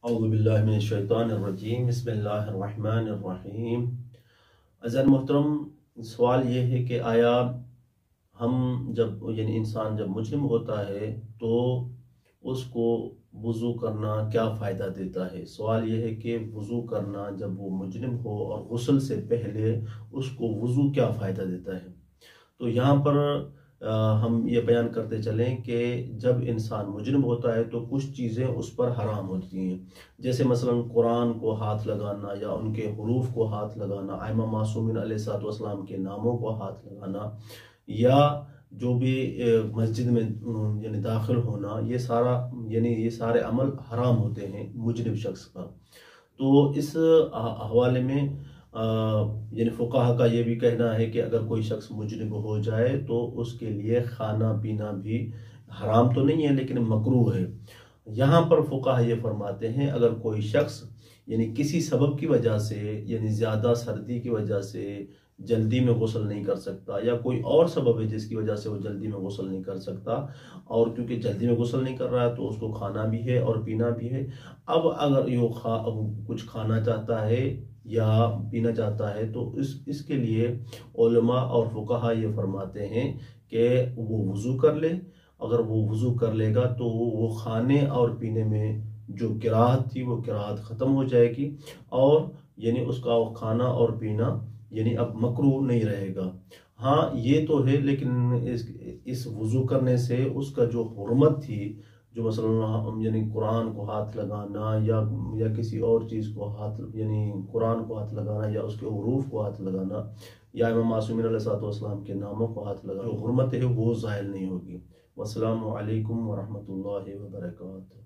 اعوذ باللہ من الشیطان الرجیم بسم اللہ الرحمن الرحیم۔ عزیزان محترم، سوال یہ ہے کہ آیا ہم انسان جب مجرم ہوتا ہے تو اس کو وضو کرنا کیا فائدہ دیتا ہے؟ سوال یہ ہے کہ وضو کرنا جب وہ مجرم ہو اور غسل سے پہلے اس کو وضو کیا فائدہ دیتا ہے؟ تو یہاں پر ہم یہ بیان کرتے چلیں کہ جب انسان مجرم ہوتا ہے تو کچھ چیزیں اس پر حرام ہوتی ہیں، جیسے مثلا قرآن کو ہاتھ لگانا یا ان کے حروف کو ہاتھ لگانا، ائمہ معصومین علیہ السلام کے ناموں کو ہاتھ لگانا، یا جو بھی مسجد میں داخل ہونا، یہ سارے عمل حرام ہوتے ہیں مجرم شخص کا۔ تو اس حوالے میں فقہا کا یہ بھی کہنا ہے کہ اگر کوئی شخص مجرم ہو جائے تو اس کے لیے کھانا پینا بھی حرام تو نہیں ہے لیکن مکروہ ہے۔ یہاں پر فقہا یہ فرماتے ہیں اگر کوئی شخص کسی سبب کی وجہ سے زیادہ سردی کی وجہ سے جلدی میں غسل نہیں کر سکتا، یا کوئی اور سبب ہے جس کی وجہ سے وہ جلدی میں غسل نہیں کر سکتا، اور کیونکہ جلدی میں غسل نہیں کر رہا ہے تو اس کو کھانا بھی ہے اور پینا بھی ہے۔ اب اگر یہ کچھ کھانا چاہتا ہے یا پینا چاہتا ہے تو اس کے لیے علماء اور فقہا یہ فرماتے ہیں کہ وہ وضو کر لے۔ اگر وہ وضو کر لے گا تو وہ کھانے اور پینے میں جو کراہت تھی وہ کراہت ختم ہو جائے گی، اور اس کا کھانا اور پینا اب مکروہ نہیں رہے گا۔ ہاں یہ تو ہے، لیکن اس وضو کرنے سے اس کا جو حرمت تھی، جو مثلا قرآن کو ہاتھ لگانا یا کسی اور چیز کو قرآن کو ہاتھ لگانا یا اس کے حروف کو ہاتھ لگانا یا امام معصومین علیہ السلام کے ناموں کو ہاتھ لگانا، جو حرمت ہے وہ زائل نہیں ہوگی۔ والسلام علیکم ورحمۃ اللہ وبرکاتہ۔